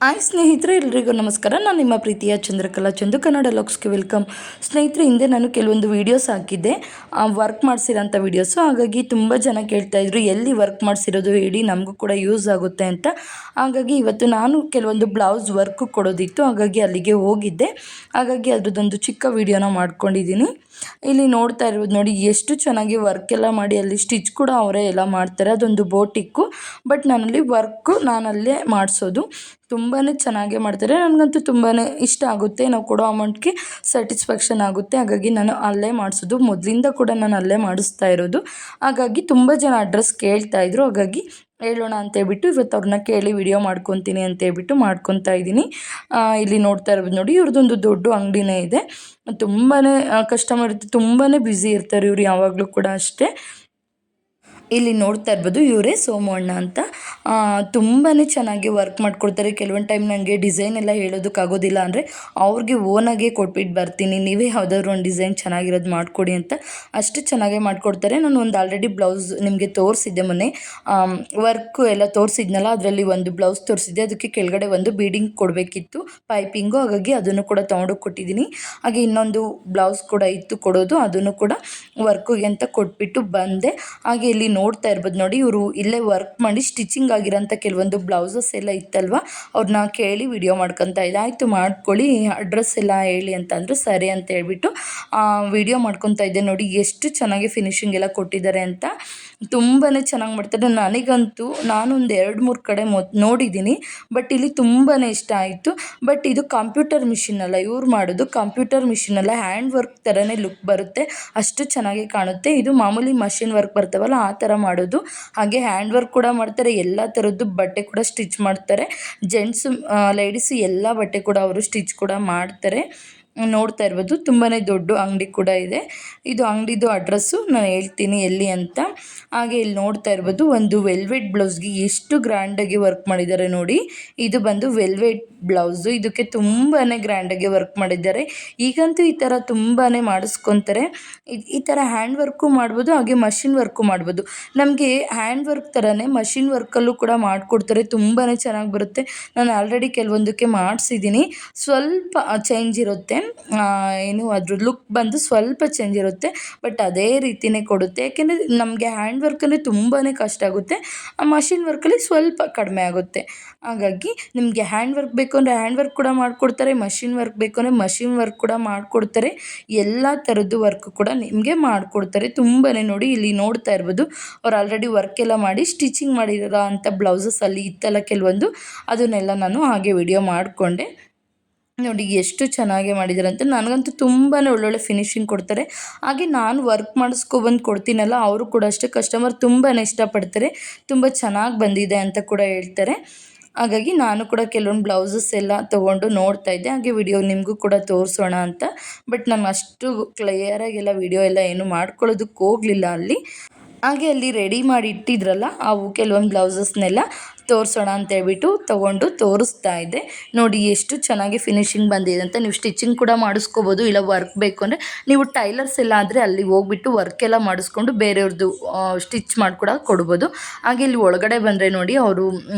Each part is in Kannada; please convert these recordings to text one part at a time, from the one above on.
ಹಾಯ್ ಸ್ನೇಹಿತರೆ, ಎಲ್ರಿಗೂ ನಮಸ್ಕಾರ. ನಾನು ನಿಮ್ಮ ಪ್ರೀತಿಯ ಚಂದ್ರಕಲಾ ಚಂದು ಕನ್ನಡ ಲಾಗ್ಸ್ಗೆ ವೆಲ್ಕಮ್. ಸ್ನೇಹಿತರೆ, ಹಿಂದೆ ನಾನು ಕೆಲವೊಂದು ವೀಡಿಯೋಸ್ ಹಾಕಿದ್ದೆ, ವರ್ಕ್ ಮಾಡಿಸಿರೋಂಥ ವೀಡಿಯೋಸು. ಹಾಗಾಗಿ ತುಂಬ ಜನ ಕೇಳ್ತಾಯಿದ್ರು, ಎಲ್ಲಿ ವರ್ಕ್ ಮಾಡಿಸಿರೋದು ಹೇಳಿ, ನಮಗೂ ಕೂಡ ಯೂಸ್ ಆಗುತ್ತೆ ಅಂತ. ಹಾಗಾಗಿ ಇವತ್ತು ನಾನು ಕೆಲವೊಂದು ಬ್ಲೌಸ್ ವರ್ಕ್ ಕೊಡೋದಿತ್ತು, ಹಾಗಾಗಿ ಅಲ್ಲಿಗೆ ಹೋಗಿದ್ದೆ. ಹಾಗಾಗಿ ಅದ್ರದ್ದೊಂದು ಚಿಕ್ಕ ವೀಡಿಯೋನ ಮಾಡ್ಕೊಂಡಿದ್ದೀನಿ. ಇಲ್ಲಿ ನೋಡ್ತಾ ಇರ್ಬೋದು ನೋಡಿ, ಎಷ್ಟು ಚೆನ್ನಾಗಿ ವರ್ಕ್ ಎಲ್ಲ ಮಾಡಿ, ಅಲ್ಲಿ ಸ್ಟಿಚ್ ಕೂಡ ಅವರೇ ಎಲ್ಲ ಮಾಡ್ತಾರೆ. ಅದೊಂದು ಬೋಟಿಕ್ಕು, ಬಟ್ ನಾನಲ್ಲೇ ಮಾಡಿಸೋದು. ತುಂಬಾ ಚೆನ್ನಾಗೇ ಮಾಡ್ತಾರೆ. ನನಗಂತೂ ತುಂಬಾ ಇಷ್ಟ ಆಗುತ್ತೆ. ನಾವು ಕೊಡೋ ಅಮೌಂಟ್ಗೆ ಸ್ಯಾಟಿಸ್ಫ್ಯಾಕ್ಷನ್ ಆಗುತ್ತೆ. ಹಾಗಾಗಿ ನಾನು ಅಲ್ಲೇ ಮಾಡಿಸೋದು. ಮೊದಲಿಂದ ಕೂಡ ನಾನು ಅಲ್ಲೇ ಮಾಡಿಸ್ತಾ ಇರೋದು. ಹಾಗಾಗಿ ತುಂಬ ಜನ ಅಡ್ರೆಸ್ ಕೇಳ್ತಾಯಿದ್ರು. ಹಾಗಾಗಿ ಹೇಳೋಣ ಅಂತೇಳ್ಬಿಟ್ಟು ಇವತ್ತು ಅವ್ರನ್ನ ಕೇಳಿ ವಿಡಿಯೋ ಮಾಡ್ಕೊತೀನಿ ಅಂತೇಳ್ಬಿಟ್ಟು ಮಾಡ್ಕೊತಾ ಇದ್ದೀನಿ. ಇಲ್ಲಿ ನೋಡ್ತಾ ಇರ್ಬೋದು ನೋಡಿ, ಇವ್ರದ್ದೊಂದು ದೊಡ್ಡ ಅಂಗಡಿನೇ ಇದೆ. ತುಂಬಾ ಕಸ್ಟಮರ್ ತುಂಬಾ ಬ್ಯುಸಿ ಇರ್ತಾರೆ ಇವ್ರು ಯಾವಾಗಲೂ ಕೂಡ ಅಷ್ಟೇ. ಇಲ್ಲಿ ನೋಡ್ತಾ ಇರ್ಬೋದು, ಇವರೇ ಸೋಮು ಅಣ್ಣ ಅಂತ. ತುಂಬಾ ಚೆನ್ನಾಗಿ ವರ್ಕ್ ಮಾಡ್ಕೊಡ್ತಾರೆ. ಕೆಲವೊಂದು ಟೈಮ್ ನನಗೆ ಡಿಸೈನ್ ಎಲ್ಲ ಹೇಳೋದಕ್ಕಾಗೋದಿಲ್ಲ ಅಂದರೆ ಅವ್ರಿಗೆ ಓನಾಗೆ ಕೊಟ್ಬಿಟ್ಟು ಬರ್ತೀನಿ, ನೀವೇ ಯಾವುದಾದ್ರು ಒಂದು ಡಿಸೈನ್ ಚೆನ್ನಾಗಿರೋದು ಮಾಡಿಕೊಡಿ ಅಂತ. ಅಷ್ಟು ಚೆನ್ನಾಗೇ ಮಾಡಿಕೊಡ್ತಾರೆ. ನಾನು ಒಂದು ಆಲ್ರೆಡಿ ಬ್ಲೌಸ್ ನಿಮಗೆ ತೋರಿಸಿದ್ದೆ ಮೊನ್ನೆ, ವರ್ಕು ಎಲ್ಲ ತೋರಿಸಿದ್ನಲ್ಲ, ಅದರಲ್ಲಿ ಒಂದು ಬ್ಲೌಸ್ ತೋರಿಸಿದ್ದೆ. ಅದಕ್ಕೆ ಕೆಳಗಡೆ ಒಂದು ಬೀಡಿಂಗ್ ಕೊಡಬೇಕಿತ್ತು, ಪೈಪಿಂಗು. ಹಾಗಾಗಿ ಅದನ್ನು ಕೂಡ ತೊಗೊಂಡೋಗಿ ಕೊಟ್ಟಿದ್ದೀನಿ. ಹಾಗೆ ಇನ್ನೊಂದು ಬ್ಲೌಸ್ ಕೂಡ ಇತ್ತು ಕೊಡೋದು, ಅದನ್ನು ಕೂಡ ವರ್ಕಿಗೆ ಅಂತ ಕೊಟ್ಬಿಟ್ಟು ಬಂದೆ. ಹಾಗೆ ಇಲ್ಲಿ ನೋಡ್ತಾ ಇರ್ಬೋದು ನೋಡಿ, ಇವರು ಇಲ್ಲೇ ವರ್ಕ್ ಮಾಡಿ ಸ್ಟಿಚಿಂಗ್ ಆಗಿರೋಂಥ ಕೆಲವೊಂದು ಬ್ಲೌಸಸ್ ಎಲ್ಲ ಇತ್ತಲ್ವ, ಅವ್ರನ್ನ ಕೇಳಿ ವಿಡಿಯೋ ಮಾಡ್ಕೊತಾ ಇದ್ದೆ. ಆಯಿತು ಮಾಡ್ಕೊಳ್ಳಿ, ಅಡ್ರೆಸ್ ಎಲ್ಲ ಹೇಳಿ ಅಂತಂದರು. ಸರಿ ಅಂತ ಹೇಳ್ಬಿಟ್ಟು ವಿಡಿಯೋ ಮಾಡ್ಕೊತಾ ಇದ್ದೆ. ನೋಡಿ ಎಷ್ಟು ಚೆನ್ನಾಗಿ ಫಿನಿಶಿಂಗ್ ಎಲ್ಲ ಕೊಟ್ಟಿದ್ದಾರೆ ಅಂತ. ತುಂಬಾ ಚೆನ್ನಾಗಿ ಮಾಡ್ತಾರೆ. ನನಗಂತೂ ನಾನೊಂದು 2-3 ಕಡೆ ನೋಡಿದ್ದೀನಿ, ಬಟ್ ಇಲ್ಲಿ ತುಂಬಾ ಇಷ್ಟ ಆಯಿತು. ಬಟ್ ಇದು ಕಂಪ್ಯೂಟರ್ ಮಿಷಿನ್ ಅಲ್ಲ, ಇವ್ರು ಮಾಡೋದು ಕಂಪ್ಯೂಟರ್ ಮಿಷಿನ್ ಅಲ್ಲ, ಹ್ಯಾಂಡ್ ವರ್ಕ್ ಥರನೇ ಲುಕ್ ಬರುತ್ತೆ, ಅಷ್ಟು ಚೆನ್ನಾಗಿ ಕಾಣುತ್ತೆ. ಇದು ಮಾಮೂಲಿ ಮಷಿನ್ ವರ್ಕ್ ಬರ್ತಾವಲ್ಲ, ಆ ಥರ ಮಾಡೋದು. ಹಾಗೆ ಹ್ಯಾಂಡ್ ವರ್ಕ್ ಕೂಡ ಮಾಡ್ತಾರೆ. ಎಲ್ಲ ಥರದ್ದು ಬಟ್ಟೆ ಕೂಡ ಸ್ಟಿಚ್ ಮಾಡ್ತಾರೆ. ಜೆಂಟ್ಸು ಲೇಡೀಸು ಎಲ್ಲ ಬಟ್ಟೆ ಕೂಡ ಅವರು ಸ್ಟಿಚ್ ಕೂಡ ಮಾಡ್ತಾರೆ. ನೋಡ್ತಾ ಇರ್ಬೋದು, ತುಂಬಾ ದೊಡ್ಡ ಅಂಗಡಿ ಕೂಡ ಇದೆ. ಇದು ಅಂಗಡಿದು ಅಡ್ರೆಸ್ಸು ನಾನು ಹೇಳ್ತೀನಿ ಎಲ್ಲಿ ಅಂತ. ಹಾಗೆ ಇಲ್ಲಿ ನೋಡ್ತಾ ಇರ್ಬೋದು, ಒಂದು ವೆಲ್ವೆಟ್ ಬ್ಲೌಸ್ಗೆ ಎಷ್ಟು ಗ್ರ್ಯಾಂಡಾಗಿ ವರ್ಕ್ ಮಾಡಿದ್ದಾರೆ ನೋಡಿ. ಇದು ಬಂದು ವೆಲ್ವೆಟ್ ಬ್ಲೌಸು. ಇದಕ್ಕೆ ತುಂಬಾ ಗ್ರ್ಯಾಂಡಾಗಿ ವರ್ಕ್ ಮಾಡಿದ್ದಾರೆ. ಈಗಂತೂ ಈ ಥರ ತುಂಬಾ ಮಾಡಿಸ್ಕೊತಾರೆ. ಈ ಥರ ಹ್ಯಾಂಡ್ ವರ್ಕು ಮಾಡ್ಬೋದು, ಹಾಗೆ ಮಷಿನ್ ವರ್ಕು ಮಾಡ್ಬೋದು. ನಮಗೆ ಹ್ಯಾಂಡ್ ವರ್ಕ್ ಥರನೇ ಮಷಿನ್ ವರ್ಕಲ್ಲೂ ಕೂಡ ಮಾಡಿಕೊಡ್ತಾರೆ. ತುಂಬಾ ಚೆನ್ನಾಗಿ ಬರುತ್ತೆ. ನಾನು ಆಲ್ರೆಡಿ ಕೆಲವೊಂದಕ್ಕೆ ಮಾಡಿಸಿದ್ದೀನಿ. ಸ್ವಲ್ಪ ಚೇಂಜ್ ಇರುತ್ತೆ, ಏನು ಅದ್ರ ಲುಕ್ ಬಂದು ಸ್ವಲ್ಪ ಚೇಂಜ್ ಇರುತ್ತೆ, ಬಟ್ ಅದೇ ರೀತಿಯೇ ಕೊಡುತ್ತೆ. ಯಾಕೆಂದರೆ ನಮಗೆ ಹ್ಯಾಂಡ್ ವರ್ಕಲ್ಲಿ ತುಂಬಾ ಕಷ್ಟ ಆಗುತ್ತೆ, ಆ ಮಷಿನ್ ವರ್ಕಲ್ಲಿ ಸ್ವಲ್ಪ ಕಡಿಮೆ ಆಗುತ್ತೆ. ಹಾಗಾಗಿ ನಿಮಗೆ ಹ್ಯಾಂಡ್ ವರ್ಕ್ ಬೇಕು ಅಂದರೆ ಹ್ಯಾಂಡ್ ವರ್ಕ್ ಕೂಡ ಮಾಡಿಕೊಡ್ತಾರೆ, ಮಷಿನ್ ವರ್ಕ್ ಬೇಕು ಅಂದರೆ ಮಷಿನ್ ವರ್ಕ್ ಕೂಡ ಮಾಡಿಕೊಡ್ತಾರೆ. ಎಲ್ಲ ಥರದ್ದು ವರ್ಕ್ ಕೂಡ ನಿಮಗೆ ಮಾಡಿಕೊಡ್ತಾರೆ. ತುಂಬಾ ನೋಡಿ, ಇಲ್ಲಿ ನೋಡ್ತಾ ಇರ್ಬೋದು, ಅವ್ರು ಆಲ್ರೆಡಿ ವರ್ಕ್ ಎಲ್ಲ ಮಾಡಿ ಸ್ಟಿಚಿಂಗ್ ಮಾಡಿರೋ ಅಂಥ ಬ್ಲೌಸಸ್ ಅಲ್ಲಿ ಇತ್ತಲ್ಲ ಕೆಲವೊಂದು, ಅದನ್ನೆಲ್ಲ ನಾನು ಹಾಗೆ ವಿಡಿಯೋ ಮಾಡಿಕೊಂಡೆ. ನೋಡಿ ಎಷ್ಟು ಚೆನ್ನಾಗಿ ಮಾಡಿದ್ದಾರೆ ಅಂತ. ನನಗಂತೂ ತುಂಬಾ ಒಳ್ಳೊಳ್ಳೆ ಫಿನಿಶಿಂಗ್ ಕೊಡ್ತಾರೆ. ಹಾಗೆ ನಾನು ವರ್ಕ್ ಮಾಡಿಸ್ಕೊಬಂದು ಕೊಡ್ತೀನಲ್ಲ, ಅವರು ಕೂಡ ಅಷ್ಟೇ, ಕಸ್ಟಮರ್ ತುಂಬಾ ಇಷ್ಟಪಡ್ತಾರೆ. ತುಂಬ ಚೆನ್ನಾಗಿ ಬಂದಿದೆ ಅಂತ ಕೂಡ ಹೇಳ್ತಾರೆ. ಹಾಗಾಗಿ ನಾನು ಕೂಡ ಕೆಲವೊಂದು ಬ್ಲೌಸಸ್ ಎಲ್ಲ ತೊಗೊಂಡು ನೋಡ್ತಾ ಇದ್ದೆ. ಹಾಗೆ ವಿಡಿಯೋ ನಿಮಗೂ ಕೂಡ ತೋರಿಸೋಣ ಅಂತ. ಬಟ್ ನಾನು ಅಷ್ಟು ಕ್ಲಿಯರಾಗೆಲ್ಲ ವಿಡಿಯೋ ಎಲ್ಲ ಏನು ಮಾಡ್ಕೊಳ್ಳೋದಕ್ಕೆ ಹೋಗಲಿಲ್ಲ ಅಲ್ಲಿ. ಹಾಗೆ ಅಲ್ಲಿ ರೆಡಿ ಮಾಡಿ ಇಟ್ಟಿದ್ರಲ್ಲ, ಅವು ಕೆಲವೊಂದು ಬ್ಲೌಸಸ್ನೆಲ್ಲ ತೋರಿಸೋಣ ಅಂತೇಳ್ಬಿಟ್ಟು ತೊಗೊಂಡು ತೋರಿಸ್ತಾ ಇದ್ದೆ. ನೋಡಿ ಎಷ್ಟು ಚೆನ್ನಾಗಿ ಫಿನಿಶಿಂಗ್ ಬಂದಿದೆ ಅಂತ. ನೀವು ಸ್ಟಿಚಿಂಗ್ ಕೂಡ ಮಾಡಿಸ್ಕೋಬೋದು, ಇಲ್ಲ ವರ್ಕ್ ಬೇಕು ಅಂದರೆ ನೀವು ಟೈಲರ್ಸ್ ಎಲ್ಲ ಆದರೆ ಅಲ್ಲಿ ಹೋಗ್ಬಿಟ್ಟು ವರ್ಕ್ ಎಲ್ಲ ಮಾಡಿಸ್ಕೊಂಡು ಬೇರೆಯವ್ರದ್ದು ಸ್ಟಿಚ್ ಮಾಡಿಕೊಡ ಕೊಡ್ಬೋದು. ಹಾಗೆ ಇಲ್ಲಿ ಒಳಗಡೆ ಬಂದರೆ ನೋಡಿ, ಅವರು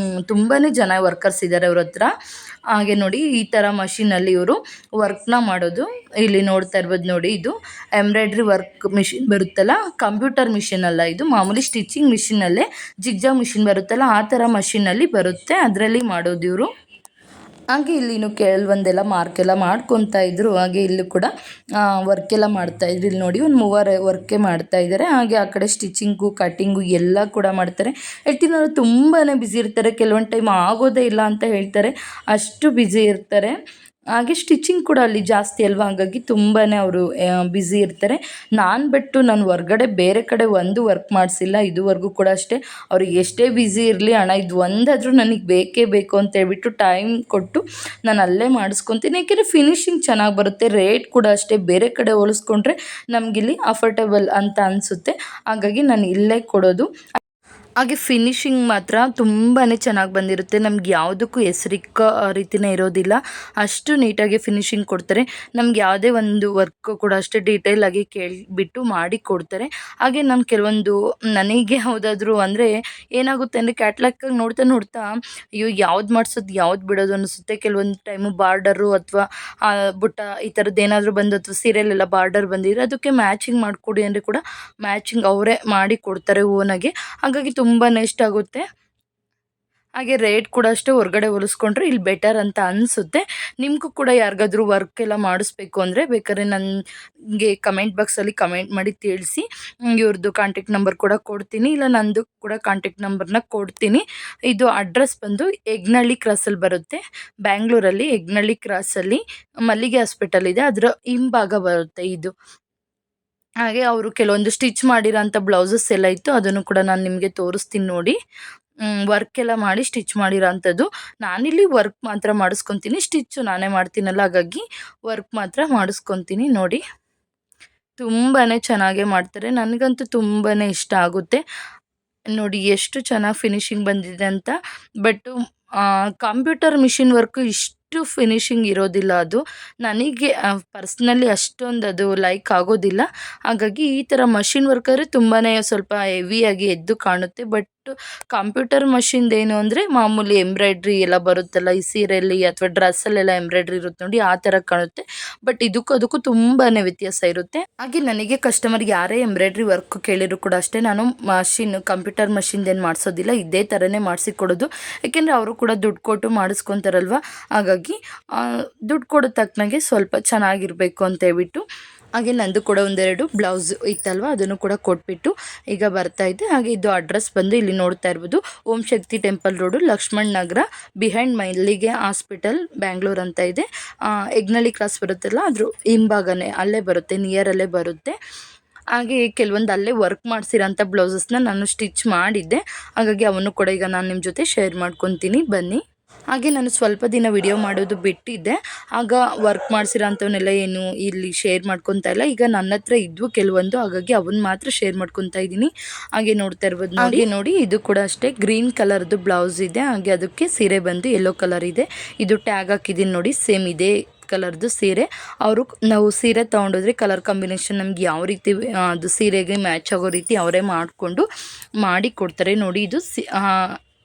ತುಂಬಾ ಜನ ವರ್ಕರ್ಸ್ ಇದ್ದಾರೆ ಅವ್ರ ಹತ್ರ. ಹಾಗೆ ನೋಡಿ, ಈ ಥರ ಮಷಿನಲ್ಲಿ ಇವರು ವರ್ಕ್ನ ಮಾಡೋದು. ಇಲ್ಲಿ ನೋಡ್ತಾ ಇರ್ಬೋದು ನೋಡಿ, ಇದು ಎಂಬ್ರಾಯ್ಡ್ರಿ ವರ್ಕ್ ಮಿಷಿನ್ ಬರುತ್ತಲ್ಲ, ಕಂಪ್ಯೂಟರ್ ಮಿಷಿನ್ ಅಲ್ಲ ಇದು, ಮಾಮೂಲಿ ಸ್ಟಿಚಿಂಗ್ ಮಿಷಿನಲ್ಲೇ ಜಿಗ್ಜಾಗ್ ಮಿಷಿನ್ ಬರುತ್ತಲ್ಲ, ಆ ಥರ ಮಷಿನಲ್ಲಿ ಬರುತ್ತೆ, ಅದರಲ್ಲಿ ಮಾಡೋದು ಇವರು. ಹಾಗೆ ಇಲ್ಲಿನೂ ಕೆಲವೊಂದೆಲ್ಲ ಮಾರ್ಕೆಲ್ಲ ಮಾಡ್ಕೊತಾ ಇದ್ರು. ಹಾಗೆ ಇಲ್ಲೂ ಕೂಡ ವರ್ಕ್ ಎಲ್ಲ ಮಾಡ್ತಾಯಿದ್ರು. ಇಲ್ಲಿ ನೋಡಿ, ಒಂದು 3 ವರ್ಕೆ ಮಾಡ್ತಾಯಿದ್ದಾರೆ. ಹಾಗೆ ಆ ಕಡೆ ಸ್ಟಿಚಿಂಗು ಕಟ್ಟಿಂಗು ಎಲ್ಲ ಕೂಡ ಮಾಡ್ತಾರೆ. ಹೇಳ್ತೀನಿ, ಅವರು ತುಂಬಾ ಬ್ಯುಸಿ ಇರ್ತಾರೆ. ಕೆಲವೊಂದು ಟೈಮ್ ಆಗೋದೇ ಇಲ್ಲ ಅಂತ ಹೇಳ್ತಾರೆ, ಅಷ್ಟು ಬ್ಯುಸಿ ಇರ್ತಾರೆ. ಹಾಗೆ ಸ್ಟಿಚಿಂಗ್ ಕೂಡ ಅಲ್ಲಿ ಜಾಸ್ತಿ ಅಲ್ವಾ, ಹಾಗಾಗಿ ತುಂಬಾ ಅವರು ಬ್ಯುಸಿ ಇರ್ತಾರೆ. ನಾನು ಹೊರಗಡೆ ಬೇರೆ ಕಡೆ ಒಂದು ವರ್ಕ್ ಮಾಡಿಸಿಲ್ಲ ಇದುವರೆಗೂ ಕೂಡ ಅಷ್ಟೇ. ಅವ್ರಿಗೆ ಎಷ್ಟೇ ಬ್ಯುಸಿ ಇರಲಿ, ಅಣ್ಣ ಇದು ಒಂದಾದರೂ ನನಗೆ ಬೇಕೇ ಬೇಕು ಅಂತೇಳ್ಬಿಟ್ಟು ಟೈಮ್ ಕೊಟ್ಟು ನಾನು ಅಲ್ಲೇ ಮಾಡಿಸ್ಕೊತೀನಿ. ಯಾಕೆಂದರೆ ಫಿನಿಶಿಂಗ್ ಚೆನ್ನಾಗಿ ಬರುತ್ತೆ. ರೇಟ್ ಕೂಡ ಅಷ್ಟೇ, ಬೇರೆ ಕಡೆ ಹೋಲಿಸ್ಕೊಂಡ್ರೆ ನಮಗಿಲ್ಲಿ ಅಫೋರ್ಡೆಬಲ್ ಅಂತ ಅನಿಸುತ್ತೆ. ಹಾಗಾಗಿ ನಾನು ಇಲ್ಲೇ ಕೊಡೋದು. ಹಾಗೆ ಫಿನಿಶಿಂಗ್ ಮಾತ್ರ ತುಂಬಾ ಚೆನ್ನಾಗಿ ಬಂದಿರುತ್ತೆ. ನಮ್ಗೆ ಯಾವುದಕ್ಕೂ ಹೆಸರಿಕ್ಕ ರೀತಿನೇ ಇರೋದಿಲ್ಲ, ಅಷ್ಟು ನೀಟಾಗಿ ಫಿನಿಶಿಂಗ್ ಕೊಡ್ತಾರೆ. ನಮ್ಗೆ ಯಾವುದೇ ಒಂದು ವರ್ಕ್ ಕೂಡ ಅಷ್ಟೇ ಡೀಟೇಲಾಗಿ ಕೇಳಿಬಿಟ್ಟು ಮಾಡಿ ಕೊಡ್ತಾರೆ. ಹಾಗೆ ನಾನು ಕೆಲವೊಂದು ನನಗೆ ಯಾವುದಾದ್ರೂ ಅಂದರೆ ಏನಾಗುತ್ತೆ ಅಂದರೆ ಕ್ಯಾಟ್ಲಾಗ್ ನೋಡ್ತಾ ನೋಡ್ತಾ ಅಯ್ಯೋ ಯಾವ್ದು ಮಾಡ್ಸೋದು ಯಾವ್ದು ಬಿಡೋದು ಅನಿಸುತ್ತೆ. ಕೆಲವೊಂದು ಟೈಮು ಬಾರ್ಡರು ಅಥವಾ ಬುಟ್ಟ ಈ ಥರದ್ದು ಏನಾದರೂ ಬಂದು ಅಥವಾ ಸೀರೆಯಲ್ಲೆಲ್ಲ ಬಾರ್ಡರ್ ಬಂದಿದ್ರೆ ಅದಕ್ಕೆ ಮ್ಯಾಚಿಂಗ್ ಮಾಡಿಕೊಡಿ ಅಂದರೆ ಕೂಡ ಮ್ಯಾಚಿಂಗ್ ಅವರೇ ಮಾಡಿ ಕೊಡ್ತಾರೆ ಓನಾಗೆ. ಹಾಗಾಗಿ ತುಂಬಾ ಇಷ್ಟ ಆಗುತ್ತೆ. ಹಾಗೆ ರೇಟ್ ಕೂಡ ಅಷ್ಟೇ ಹೊರಗಡೆ ಹೋಲಿಸ್ಕೊಂಡ್ರೆ ಇಲ್ಲಿ ಬೆಟರ್ ಅಂತ ಅನಿಸುತ್ತೆ. ನಿಮಗೂ ಕೂಡ ಯಾರಿಗಾದ್ರೂ ವರ್ಕ್ ಎಲ್ಲ ಮಾಡಿಸ್ಬೇಕು ಅಂದರೆ ಬೇಕಾದ್ರೆ ನನಗೆ ಕಮೆಂಟ್ ಬಾಕ್ಸಲ್ಲಿ ಕಮೆಂಟ್ ಮಾಡಿ ತಿಳಿಸಿ. ಇವ್ರದ್ದು ಕಾಂಟ್ಯಾಕ್ಟ್ ನಂಬರ್ ಕೂಡ ಕೊಡ್ತೀನಿ, ಇಲ್ಲ ನಂದು ಕೂಡ ಕಾಂಟ್ಯಾಕ್ಟ್ ನಂಬರ್ನ ಕೊಡ್ತೀನಿ. ಇದು ಅಡ್ರೆಸ್ ಬಂದು ಯಗ್ನಳ್ಳಿ ಕ್ರಾಸಲ್ಲಿ ಬರುತ್ತೆ. ಬ್ಯಾಂಗ್ಳೂರಲ್ಲಿ ಯಗ್ನಳ್ಳಿ ಕ್ರಾಸಲ್ಲಿ ಮಲ್ಲಿಗೆ ಹಾಸ್ಪಿಟಲ್ ಇದೆ, ಅದರ ಹಿಂಭಾಗ ಬರುತ್ತೆ ಇದು. ಹಾಗೆ ಅವರು ಕೆಲವೊಂದು ಸ್ಟಿಚ್ ಮಾಡಿರೋಂಥ ಬ್ಲೌಸಸ್ ಎಲ್ಲ ಇತ್ತು, ಅದನ್ನು ಕೂಡ ನಾನು ನಿಮಗೆ ತೋರಿಸ್ತೀನಿ ನೋಡಿ. ವರ್ಕ್ ಎಲ್ಲ ಮಾಡಿ ಸ್ಟಿಚ್ ಮಾಡಿರೋಂಥದ್ದು. ನಾನಿಲ್ಲಿ ವರ್ಕ್ ಮಾತ್ರ ಮಾಡಿಸ್ಕೊತೀನಿ, ಸ್ಟಿಚ್ಚು ನಾನೇ ಮಾಡ್ತೀನಲ್ಲ, ಹಾಗಾಗಿ ವರ್ಕ್ ಮಾತ್ರ ಮಾಡಿಸ್ಕೊತೀನಿ ನೋಡಿ. ತುಂಬಾ ಚೆನ್ನಾಗೇ ಮಾಡ್ತಾರೆ, ನನಗಂತೂ ತುಂಬಾ ಇಷ್ಟ ಆಗುತ್ತೆ. ನೋಡಿ ಎಷ್ಟು ಚೆನ್ನಾಗಿ ಫಿನಿಶಿಂಗ್ ಬಂದಿದೆ ಅಂತ. ಬಟ್ಟು ಕಂಪ್ಯೂಟರ್ ಮಿಷಿನ್ ವರ್ಕು ಇಷ್ಟು ಫಿನಿಶಿಂಗ್ ಇರೋದಿಲ್ಲ. ಅದು ನನಗೆ ಪರ್ಸ್ನಲಿ ಅಷ್ಟೊಂದು ಅದು ಲೈಕ್ ಆಗೋದಿಲ್ಲ. ಹಾಗಾಗಿ ಈ ಥರ ಮಷಿನ್ ವರ್ಕಾದ್ರೆ ತುಂಬಾ ಸ್ವಲ್ಪ ಹೆವಿಯಾಗಿ ಎದ್ದು ಕಾಣುತ್ತೆ. ಬಟ್ ಕಂಪ್ಯೂಟರ್ ಮಷಿನ್ದೇನು ಅಂದರೆ ಮಾಮೂಲಿ ಎಂಬ್ರಾಯ್ಡ್ರಿ ಎಲ್ಲ ಬರುತ್ತಲ್ಲ, ಈ ಸೀರೆಯಲ್ಲಿ ಅಥವಾ ಡ್ರೆಸ್ಸಲ್ಲೆಲ್ಲ ಎಂಬ್ರಾಯ್ಡ್ರಿ ಇರುತ್ತೆ ನೋಡಿ, ಆ ಥರ ಕಾಣುತ್ತೆ. ಬಟ್ ಅದಕ್ಕೂ ತುಂಬಾ ವ್ಯತ್ಯಾಸ ಇರುತ್ತೆ. ಹಾಗೆ ನನಗೆ ಕಸ್ಟಮರ್ಗೆ ಯಾರೇ ಎಂಬ್ರಾಯ್ಡ್ರಿ ವರ್ಕ್ ಕೇಳಿದ್ರು ಕೂಡ ಅಷ್ಟೇ, ನಾನು ಕಂಪ್ಯೂಟರ್ ಮಷಿನ್ದೇನು ಮಾಡಿಸೋದಿಲ್ಲ, ಇದೇ ಥರನೇ ಮಾಡಿಸಿಕೊಡೋದು. ಯಾಕೆಂದರೆ ಅವರು ಕೂಡ ದುಡ್ಡು ಕೊಟ್ಟು ಮಾಡಿಸ್ಕೊತಾರಲ್ವ, ಹಾಗಾಗಿ ದುಡ್ಡು ಕೊಡೋ ತಕ್ಕನಾಗೆ ಸ್ವಲ್ಪ ಚೆನ್ನಾಗಿರಬೇಕು ಅಂತ ಹೇಳ್ಬಿಟ್ಟು. ಹಾಗೆ ನಂದು ಕೂಡ ಒಂದೆರಡು ಬ್ಲೌಸ್ ಇತ್ತಲ್ವ, ಅದನ್ನು ಕೂಡ ಕೊಟ್ಬಿಟ್ಟು ಈಗ ಬರ್ತಾ ಇದ್ದೆ. ಹಾಗೆ ಇದು ಅಡ್ರೆಸ್ ಬಂದು ಇಲ್ಲಿ ನೋಡ್ತಾ ಇರ್ಬೋದು, ಓಂ ಶಕ್ತಿ ಟೆಂಪಲ್ ರೋಡು, ಲಕ್ಷ್ಮಣ್ ನಗರ, ಬಿಹೈಂಡ್ ಮಲ್ಲಿಗೆ ಹಾಸ್ಪಿಟಲ್, ಬ್ಯಾಂಗ್ಳೂರ್ ಅಂತ ಇದೆ. ಯಗ್ನಳ್ಳಿ ಕ್ರಾಸ್ ಬರುತ್ತಲ್ಲ, ಅದ್ರ ಹಿಂಭಾಗನೇ ಅಲ್ಲೇ ಬರುತ್ತೆ, ನಿಯರಲ್ಲೇ ಬರುತ್ತೆ. ಹಾಗೆ ಕೆಲವೊಂದು ಅಲ್ಲೇ ವರ್ಕ್ ಮಾಡಿಸಿರೋಂಥ ಬ್ಲೌಸಸ್ನ ನಾನು ಸ್ಟಿಚ್ ಮಾಡಿದ್ದೆ, ಹಾಗಾಗಿ ಅವನ್ನು ಕೂಡ ಈಗ ನಾನು ನಿಮ್ಮ ಜೊತೆ ಶೇರ್ ಮಾಡ್ಕೊತೀನಿ ಬನ್ನಿ. ಹಾಗೆ ನಾನು ಸ್ವಲ್ಪ ದಿನ ವಿಡಿಯೋ ಮಾಡೋದು ಬಿಟ್ಟಿದ್ದೆ, ಆಗ ವರ್ಕ್ ಮಾಡಿಸಿರೋಂಥವನ್ನೆಲ್ಲ ಏನು ಇಲ್ಲಿ ಶೇರ್ ಮಾಡ್ಕೊತಾ ಇಲ್ಲ. ಈಗ ನನ್ನ ಹತ್ರ ಇದ್ವು ಕೆಲವೊಂದು, ಹಾಗಾಗಿ ಅವನ್ನ ಮಾತ್ರ ಶೇರ್ ಮಾಡ್ಕೊತಾ ಇದ್ದೀನಿ. ಹಾಗೆ ನೋಡ್ತಾ ಇರ್ಬೋದು ನೋಡಿ, ಇದು ಕೂಡ ಅಷ್ಟೇ ಗ್ರೀನ್ ಕಲರ್ದು ಬ್ಲೌಸ್ ಇದೆ. ಹಾಗೆ ಅದಕ್ಕೆ ಸೀರೆ ಬಂದು ಯೆಲ್ಲೋ ಕಲರ್ ಇದೆ. ಇದು ಟ್ಯಾಗ್ ಹಾಕಿದ್ದೀನಿ ನೋಡಿ, ಸೇಮ್ ಇದೇ ಕಲರ್ದು ಸೀರೆ. ನಾವು ಸೀರೆ ತೊಗೊಂಡೋದ್ರೆ ಕಲರ್ ಕಾಂಬಿನೇಷನ್ ನಮ್ಗೆ ಯಾವ ರೀತಿ ಅದು ಸೀರೆಗೆ ಮ್ಯಾಚ್ ಆಗೋ ರೀತಿ ಅವರೇ ಮಾಡಿಕೊಂಡು ಮಾಡಿ ಕೊಡ್ತಾರೆ ನೋಡಿ. ಇದು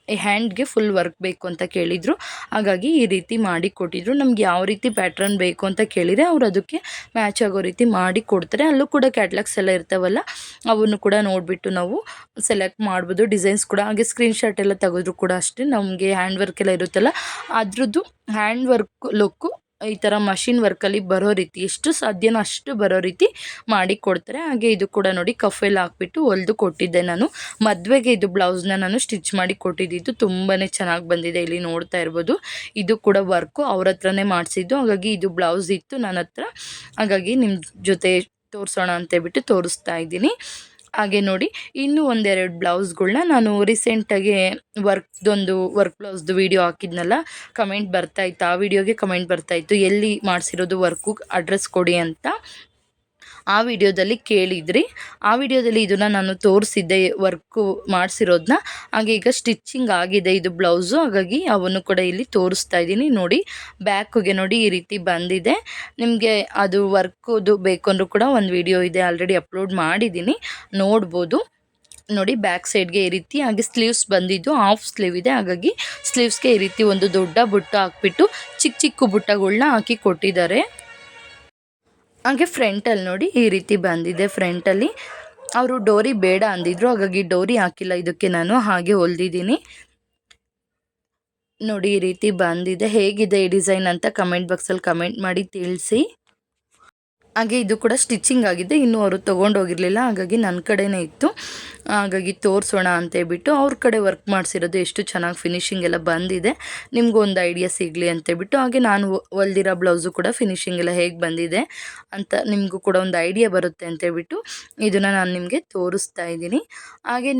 ಹ್ಯಾಂಡ್ಗೆ ಫುಲ್ ವರ್ಕ್ ಬೇಕು ಅಂತ ಕೇಳಿದರು, ಹಾಗಾಗಿ ಈ ರೀತಿ ಮಾಡಿ ಕೊಟ್ಟಿದ್ರು. ನಮ್ಗೆ ಯಾವ ರೀತಿ ಪ್ಯಾಟ್ರನ್ ಬೇಕು ಅಂತ ಕೇಳಿದರೆ ಅವ್ರು ಅದಕ್ಕೆ ಮ್ಯಾಚ್ ಆಗೋ ರೀತಿ ಮಾಡಿ ಕೊಡ್ತಾರೆ. ಅಲ್ಲೂ ಕೂಡ ಕ್ಯಾಟ್ಲಾಗ್ಸ್ ಎಲ್ಲ ಇರ್ತಾವಲ್ಲ, ಅವನ್ನು ಕೂಡ ನೋಡಿಬಿಟ್ಟು ನಾವು ಸೆಲೆಕ್ಟ್ ಮಾಡ್ಬೋದು. ಡಿಸೈನ್ಸ್ ಕೂಡ ಹಾಗೆ ಸ್ಕ್ರೀನ್ಶಾಟ್ ಎಲ್ಲ ತೆಗೆದ್ರು ಕೂಡ ಅಷ್ಟೇ, ನಮಗೆ ಹ್ಯಾಂಡ್ ವರ್ಕ್ ಎಲ್ಲ ಇರುತ್ತಲ್ಲ, ಅದ್ರದ್ದು ಹ್ಯಾಂಡ್ ವರ್ಕ್ ಲುಕ್ಕು ಈ ಥರ ಮಷಿನ್ ವರ್ಕಲ್ಲಿ ಬರೋ ರೀತಿ, ಎಷ್ಟು ಸಾಧ್ಯನೋ ಅಷ್ಟು ಬರೋ ರೀತಿ ಮಾಡಿ ಕೊಡ್ತಾರೆ. ಹಾಗೆ ಇದು ಕೂಡ ನೋಡಿ ಕಫೆಲ್ಲ ಹಾಕ್ಬಿಟ್ಟು ಹೊಲಿದು ಕೊಟ್ಟಿದ್ದೆ ನಾನು. ಮದುವೆಗೆ ಇದು ಬ್ಲೌಸ್ನ ನಾನು ಸ್ಟಿಚ್ ಮಾಡಿ ಕೊಟ್ಟಿದ್ದು, ತುಂಬಾ ಚೆನ್ನಾಗಿ ಬಂದಿದೆ. ಇಲ್ಲಿ ನೋಡ್ತಾ ಇರ್ಬೋದು, ಇದು ಕೂಡ ವರ್ಕು ಅವ್ರ ಹತ್ರನೇ ಮಾಡಿಸಿದ್ದು, ಹಾಗಾಗಿ ಇದು ಬ್ಲೌಸ್ ಇತ್ತು ನನ್ನ ಹತ್ರ, ಹಾಗಾಗಿ ನಿಮ್ಮ ಜೊತೆ ತೋರಿಸೋಣ ಅಂತೇಳ್ಬಿಟ್ಟು ತೋರಿಸ್ತಾ ಇದ್ದೀನಿ. ಹಾಗೆ ನೋಡಿ, ಇನ್ನೂ ಒಂದೆರಡು ಬ್ಲೌಸ್ಗಳ್ನ ನಾನು ರೀಸೆಂಟಾಗಿ ವರ್ಕ್ ಬ್ಲೌಸ್ದು ವೀಡಿಯೋ ಹಾಕಿದ್ನಲ್ಲ, ಕಮೆಂಟ್ ಬರ್ತಾಯಿತ್ತು, ಆ ವಿಡಿಯೋಗೆ ಕಮೆಂಟ್ ಬರ್ತಾಯಿತ್ತು ಎಲ್ಲಿ ಮಾಡಿಸಿರೋದು ವರ್ಕು ಅಡ್ರೆಸ್ ಕೊಡಿ ಅಂತ. ಆ ವಿಡಿಯೋದಲ್ಲಿ ಕೇಳಿದ್ರಿ, ಆ ವಿಡಿಯೋದಲ್ಲಿ ಇದನ್ನು ನಾನು ತೋರಿಸಿದ್ದೆ ವರ್ಕು ಮಾಡಿಸಿರೋದನ್ನ. ಹಾಗೆ ಈಗ ಸ್ಟಿಚ್ಚಿಂಗ್ ಆಗಿದೆ ಇದು ಬ್ಲೌಸು, ಹಾಗಾಗಿ ಅವನ್ನು ಕೂಡ ಇಲ್ಲಿ ತೋರಿಸ್ತಾ ಇದ್ದೀನಿ ನೋಡಿ. ಬ್ಯಾಕಿಗೆ ನೋಡಿ ಈ ರೀತಿ ಬಂದಿದೆ. ನಿಮಗೆ ಅದು ವರ್ಕುದು ಬೇಕು ಅಂದರೂ ಕೂಡ ಒಂದು ವಿಡಿಯೋ ಇದೆ, ಆಲ್ರೆಡಿ ಅಪ್ಲೋಡ್ ಮಾಡಿದ್ದೀನಿ, ನೋಡ್ಬೋದು ನೋಡಿ. ಬ್ಯಾಕ್ ಸೈಡ್ಗೆ ಈ ರೀತಿ, ಹಾಗೆ ಸ್ಲೀವ್ಸ್ ಬಂದಿದ್ದು ಹಾಫ್ ಸ್ಲೀವ್ ಇದೆ, ಹಾಗಾಗಿ ಸ್ಲೀವ್ಸ್ಗೆ ಈ ರೀತಿ ಒಂದು ದೊಡ್ಡ ಬುಟ್ಟ ಹಾಕ್ಬಿಟ್ಟು ಚಿಕ್ಕ ಚಿಕ್ಕ ಬುಟ್ಟಗಳನ್ನ ಹಾಕಿ ಕೊಟ್ಟಿದ್ದಾರೆ. ಹಾಗೆ ಫ್ರಂಟಲ್ಲಿ ನೋಡಿ ಈ ರೀತಿ ಬಂದಿದೆ. ಫ್ರಂಟಲ್ಲಿ ಅವರು ಡೋರಿ ಬೇಡ ಅಂದಿದ್ರು, ಹಾಗಾಗಿ ಡೋರಿ ಹಾಕಿಲ್ಲ ಇದಕ್ಕೆ, ನಾನು ಹಾಗೆ ಹೊಲ್ದಿದ್ದೀನಿ ನೋಡಿ. ಈ ರೀತಿ ಬಂದಿದೆ. ಹೇಗಿದೆ ಈ ಡಿಸೈನ್ ಅಂತ ಕಮೆಂಟ್ ಬಾಕ್ಸಲ್ಲಿ ಕಮೆಂಟ್ ಮಾಡಿ ತಿಳಿಸಿ. ಹಾಗೆ ಇದು ಕೂಡ ಸ್ಟಿಚ್ಚಿಂಗ್ ಆಗಿದೆ, ಇನ್ನೂ ಅವರು ತೊಗೊಂಡೋಗಿರಲಿಲ್ಲ, ಹಾಗಾಗಿ ನನ್ನ ಕಡೆನೇ ಇತ್ತು, ಹಾಗಾಗಿ ತೋರಿಸೋಣ ಅಂತೇಳ್ಬಿಟ್ಟು. ಅವ್ರ ಕಡೆ ವರ್ಕ್ ಮಾಡಿಸಿರೋದು ಎಷ್ಟು ಚೆನ್ನಾಗಿ ಫಿನಿಶಿಂಗ್ ಎಲ್ಲ ಬಂದಿದೆ, ನಿಮಗೂ ಒಂದು ಐಡಿಯಾ ಸಿಗಲಿ ಅಂತೇಳ್ಬಿಟ್ಟು. ಹಾಗೆ ನಾನು ಹೊಲ್ದಿರೋ ಬ್ಲೌಸು ಕೂಡ ಫಿನಿಶಿಂಗ್ ಎಲ್ಲ ಹೇಗೆ ಬಂದಿದೆ ಅಂತ ನಿಮಗೂ ಕೂಡ ಒಂದು ಐಡಿಯಾ ಬರುತ್ತೆ ಅಂತೇಳ್ಬಿಟ್ಟು ಇದನ್ನು ನಾನು ನಿಮಗೆ ತೋರಿಸ್ತಾ ಇದ್ದೀನಿ. ಹಾಗೆ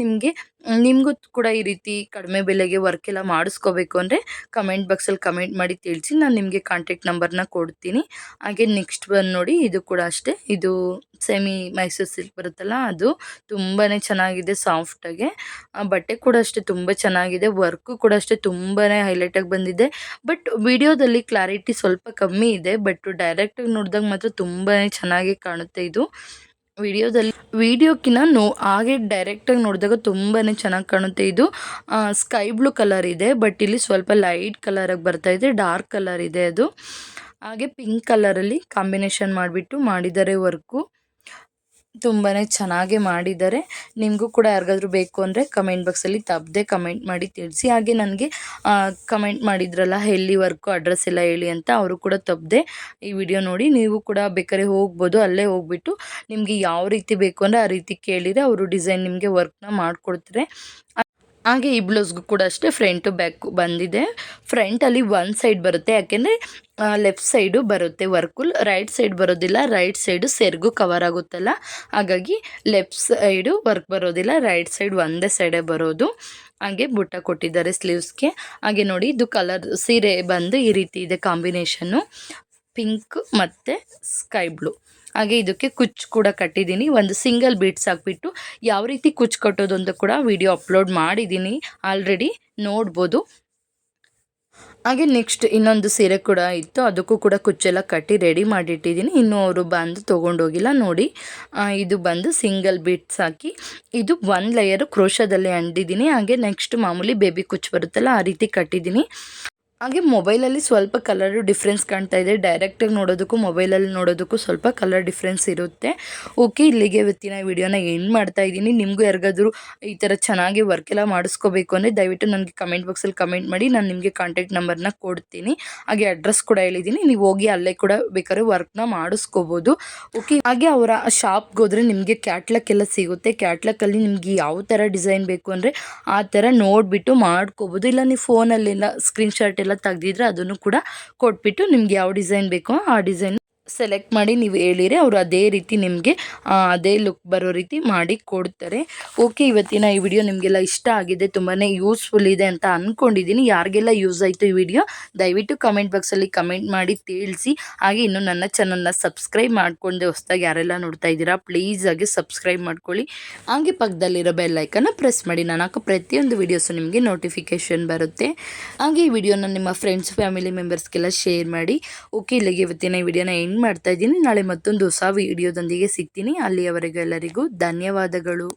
ನಿಮಗೂ ಕೂಡ ಈ ರೀತಿ ಕಡಿಮೆ ಬೆಲೆಗೆ ವರ್ಕ್ ಎಲ್ಲ ಮಾಡಿಸ್ಕೋಬೇಕು ಅಂದರೆ ಕಮೆಂಟ್ ಬಾಕ್ಸಲ್ಲಿ ಕಮೆಂಟ್ ಮಾಡಿ ತಿಳಿಸಿ, ನಾನು ನಿಮಗೆ ಕಾಂಟ್ಯಾಕ್ಟ್ ನಂಬರ್ನ ಕೊಡ್ತೀನಿ. ಹಾಗೆ ನೆಕ್ಸ್ಟ್ ಬಂದು ನೋಡಿ, ಇದು ಕೂಡ ಅಷ್ಟೇ, ಇದು ಸೆಮಿ ಮೈಸೂರು ಸಿಲ್ಕ್ ಬರುತ್ತಲ್ಲ ಅದು ತುಂಬಾ ಚೆನ್ನಾಗಿದೆ ಸಾಫ್ಟಾಗೆ. ಬಟ್ಟೆ ಕೂಡ ಅಷ್ಟೇ ತುಂಬ ಚೆನ್ನಾಗಿದೆ, ವರ್ಕು ಕೂಡ ಅಷ್ಟೇ ತುಂಬಾ ಹೈಲೈಟಾಗಿ ಬಂದಿದೆ. ಬಟ್ ವಿಡಿಯೋದಲ್ಲಿ ಕ್ಲಾರಿಟಿ ಸ್ವಲ್ಪ ಕಮ್ಮಿ ಇದೆ, ಬಟ್ ಡೈರೆಕ್ಟಾಗಿ ನೋಡಿದಾಗ ಮಾತ್ರ ತುಂಬಾ ಚೆನ್ನಾಗಿ ಕಾಣುತ್ತೆ ಇದು. ವಿಡಿಯೋಕ್ಕಿಂತ ಹಾಗೆ ಡೈರೆಕ್ಟಾಗಿ ನೋಡಿದಾಗ ತುಂಬಾ ಚೆನ್ನಾಗಿ ಕಾಣುತ್ತೆ ಇದು. ಸ್ಕೈ ಬ್ಲೂ ಕಲರ್ ಇದೆ, ಬಟ್ ಇಲ್ಲಿ ಸ್ವಲ್ಪ ಲೈಟ್ ಕಲರಾಗಿ ಬರ್ತಾ ಇದೆ, ಡಾರ್ಕ್ ಕಲರ್ ಇದೆ ಅದು. ಹಾಗೆ ಪಿಂಕ್ ಕಲರಲ್ಲಿ ಕಾಂಬಿನೇಷನ್ ಮಾಡಿಬಿಟ್ಟು ಮಾಡಿದ್ದಾರೆ ವರ್ಕು. ತುಂಬಾ ಚೆನ್ನಾಗಿ ಮಾಡಿದ್ದಾರೆ. ನಿಮಗೂ ಕೂಡ ಯಾರಿಗಾದ್ರೂ ಬೇಕು ಅಂದರೆ ಕಮೆಂಟ್ ಬಾಕ್ಸಲ್ಲಿ ತಪ್ಪದೆ ಕಮೆಂಟ್ ಮಾಡಿ ತಿಳಿಸಿ. ಹಾಗೆ ನನಗೆ ಕಮೆಂಟ್ ಮಾಡಿದ್ರಲ್ಲ ಎಲ್ಲಿ ವರ್ಕು ಅಡ್ರೆಸ್ ಎಲ್ಲ ಹೇಳಿ ಅಂತ, ಅವರು ಕೂಡ ತಪ್ಪದೆ ಈ ವಿಡಿಯೋ ನೋಡಿ ನೀವು ಕೂಡ ಬೇಕಾದ್ರೆ ಹೋಗ್ಬೋದು. ಅಲ್ಲೇ ಹೋಗ್ಬಿಟ್ಟು ನಿಮಗೆ ಯಾವ ರೀತಿ ಬೇಕು ಅಂದರೆ ಆ ರೀತಿ ಕೇಳಿದರೆ ಅವರು ಡಿಸೈನ್ ನಿಮಗೆ ವರ್ಕ್ನ ಮಾಡಿಕೊಡ್ತಾರೆ. ಹಾಗೆ ಈ ಬ್ಲೌಸ್ಗೂ ಕೂಡ ಅಷ್ಟೇ ಫ್ರಂಟು ಬ್ಯಾಕು ಬಂದಿದೆ. ಫ್ರಂಟಲ್ಲಿ ಒನ್ ಸೈಡ್ ಬರುತ್ತೆ, ಯಾಕೆಂದರೆ ಲೆಫ್ಟ್ ಸೈಡು ಬರುತ್ತೆ ವರ್ಕು, ರೈಟ್ ಸೈಡ್ ಬರೋದಿಲ್ಲ. ರೈಟ್ ಸೈಡು ಸೆರಗು ಕವರ್ ಆಗುತ್ತಲ್ಲ, ಹಾಗಾಗಿ ಲೆಫ್ಟ್ ಸೈಡು ವರ್ಕ್ ಬರೋದಿಲ್ಲ, ರೈಟ್ ಸೈಡ್ ಒಂದೇ ಸೈಡೇ ಬರೋದು. ಹಾಗೆ ಬುಟ್ಟ ಕೊಟ್ಟಿದ್ದಾರೆ ಸ್ಲೀವ್ಸ್ಗೆ. ಹಾಗೆ ನೋಡಿ ಇದು ಕಲರ್ ಸೀರೆ ಬಂದು ಈ ರೀತಿ ಇದೆ ಕಾಂಬಿನೇಷನ್ನು, ಪಿಂಕ್ ಮತ್ತು ಸ್ಕೈ ಬ್ಲೂ. ಹಾಗೆ ಇದಕ್ಕೆ ಕುಚ್ಚು ಕೂಡ ಕಟ್ಟಿದ್ದೀನಿ, ಒಂದು ಸಿಂಗಲ್ ಬೀಡ್ಸ್ ಹಾಕ್ಬಿಟ್ಟು ಯಾವ ರೀತಿ ಕುಚ್ಚು ಕಟ್ಟೋದು ಅಂತ ಕೂಡ ವಿಡಿಯೋ ಅಪ್ಲೋಡ್ ಮಾಡಿದ್ದೀನಿ, ಆಲ್ರೆಡಿ ನೋಡ್ಬೋದು. ಹಾಗೆ ನೆಕ್ಸ್ಟ್ ಇನ್ನೊಂದು ಸೀರೆ ಕೂಡ ಇತ್ತು, ಅದಕ್ಕೂ ಕೂಡ ಕುಚ್ಚೆಲ್ಲ ಕಟ್ಟಿ ರೆಡಿ ಮಾಡಿಟ್ಟಿದ್ದೀನಿ. ಇನ್ನೂ ಅವರು ಬಂದು ತೊಗೊಂಡೋಗಿಲ್ಲ ನೋಡಿ. ಇದು ಬಂದು ಸಿಂಗಲ್ ಬೀಡ್ಸ್ ಹಾಕಿ ಇದು ಒಂದು ಲೇಯರು ಕ್ರೋಶದಲ್ಲಿ ಅಂಟಿದ್ದೀನಿ. ಹಾಗೆ ನೆಕ್ಸ್ಟ್ ಮಾಮೂಲಿ ಬೇಬಿ ಕುಚ್ಚು ಬರುತ್ತಲ್ಲ ಆ ರೀತಿ ಕಟ್ಟಿದ್ದೀನಿ. ಹಾಗೆ ಮೊಬೈಲಲ್ಲಿ ಸ್ವಲ್ಪ ಕಲರು ಡಿಫ್ರೆನ್ಸ್ ಕಾಣ್ತಾ ಇದೆ, ಡೈರೆಕ್ಟಾಗಿ ನೋಡೋದಕ್ಕೂ ಮೊಬೈಲಲ್ಲಿ ನೋಡೋದಕ್ಕೂ ಸ್ವಲ್ಪ ಕಲರ್ ಡಿಫ್ರೆನ್ಸ್ ಇರುತ್ತೆ. ಓಕೆ, ಇಲ್ಲಿಗೆ ಇವತ್ತಿನ ವಿಡಿಯೋನ ಎಂಡ್ ಮಾಡ್ತಾ ಇದ್ದೀನಿ. ನಿಮಗೂ ಯಾರಿಗಾದ್ರೂ ಈ ಥರ ಚೆನ್ನಾಗಿ ವರ್ಕ್ ಎಲ್ಲ ಮಾಡಿಸ್ಕೋಬೇಕು ಅಂದರೆ ದಯವಿಟ್ಟು ನನಗೆ ಕಮೆಂಟ್ ಬಾಕ್ಸಲ್ಲಿ ಕಮೆಂಟ್ ಮಾಡಿ, ನಾನು ನಿಮಗೆ ಕಾಂಟ್ಯಾಕ್ಟ್ ನಂಬರ್ನ ಕೊಡ್ತೀನಿ. ಹಾಗೆ ಅಡ್ರೆಸ್ ಕೂಡ ಹೇಳಿದ್ದೀನಿ, ನೀವು ಹೋಗಿ ಅಲ್ಲೇ ಕೂಡ ಬೇಕಾದ್ರೆ ವರ್ಕ್ನ ಮಾಡಿಸ್ಕೋಬೋದು. ಓಕೆ, ಹಾಗೆ ಅವರ ಶಾಪ್ಗೆ ಹೋದರೆ ನಿಮಗೆ ಕ್ಯಾಟ್ಲಾಗ್ ಎಲ್ಲ ಸಿಗುತ್ತೆ. ಕ್ಯಾಟ್ಲಾಗಲ್ಲಿ ನಿಮಗೆ ಯಾವ ಥರ ಡಿಸೈನ್ ಬೇಕು ಅಂದರೆ ಆ ಥರ ನೋಡಿಬಿಟ್ಟು ಮಾಡ್ಕೋಬೋದು. ಇಲ್ಲ ನೀವು ಫೋನಲ್ಲೆಲ್ಲ ಸ್ಕ್ರೀನ್ಶಾಟ್ ಎಲ್ಲ ತೆಗೆದಿದ್ರೆ ಅದನ್ನು ಕೂಡ ಕೊಟ್ಬಿಟ್ಟು ನಿಮ್ಗೆ ಯಾವ ಡಿಸೈನ್ ಬೇಕೋ ಆ ಡಿಸೈನ್ ಸೆಲೆಕ್ಟ್ ಮಾಡಿ ನೀವು ಹೇಳಿದರೆ ಅವರು ಅದೇ ರೀತಿ ನಿಮಗೆ ಅದೇ ಲುಕ್ ಬರೋ ರೀತಿ ಮಾಡಿ ಕೊಡ್ತಾರೆ. ಓಕೆ, ಇವತ್ತಿನ ಈ ವಿಡಿಯೋ ನಿಮಗೆಲ್ಲ ಇಷ್ಟ ಆಗಿದೆ, ತುಂಬಾ ಯೂಸ್ಫುಲ್ ಇದೆ ಅಂತ ಅಂದ್ಕೊಂಡಿದ್ದೀನಿ. ಯಾರಿಗೆಲ್ಲ ಯೂಸ್ ಆಯಿತು ಈ ವಿಡಿಯೋ ದಯವಿಟ್ಟು ಕಮೆಂಟ್ ಬಾಕ್ಸಲ್ಲಿ ಕಮೆಂಟ್ ಮಾಡಿ ತಿಳಿಸಿ. ಹಾಗೆ ಇನ್ನು ನನ್ನ ಚಾನಲ್ನ ಸಬ್ಸ್ಕ್ರೈಬ್ ಮಾಡಿಕೊಂಡೆ ಹೊಸದಾಗಿ ಯಾರೆಲ್ಲ ನೋಡ್ತಾ ಇದ್ದೀರಾ ಪ್ಲೀಸ್ ಆಗಿ ಸಬ್ಸ್ಕ್ರೈಬ್ ಮಾಡ್ಕೊಳ್ಳಿ. ಹಾಗೆ ಪಕ್ಕದಲ್ಲಿರೋ ಬೆಲ್ ಐಕನ್ನ ಪ್ರೆಸ್ ಮಾಡಿ, ನಾನು ಹಾಕೋ ಪ್ರತಿಯೊಂದು ವೀಡಿಯೋಸು ನಿಮಗೆ ನೋಟಿಫಿಕೇಷನ್ ಬರುತ್ತೆ. ಹಾಗೆ ಈ ವಿಡಿಯೋನ ನಿಮ್ಮ ಫ್ರೆಂಡ್ಸ್ ಫ್ಯಾಮಿಲಿ ಮೆಂಬರ್ಸ್ಗೆಲ್ಲ ಶೇರ್ ಮಾಡಿ. ಓಕೆ, ಇಲ್ಲಿಗೆ ಇವತ್ತಿನ ಈ ವಿಡಿಯೋನ ಎಂಡ್ ಮಾಡ್ತಾ ಇದ್ದೀನಿ. ನಾಳೆ ಮತ್ತೊಂದು ಹೊಸ ವಿಡಿಯೋದೊಂದಿಗೆ ಸಿಗ್ತೀನಿ. ಅಲ್ಲಿಯವರೆಗೂ ಎಲ್ಲರಿಗೂ ಧನ್ಯವಾದಗಳು.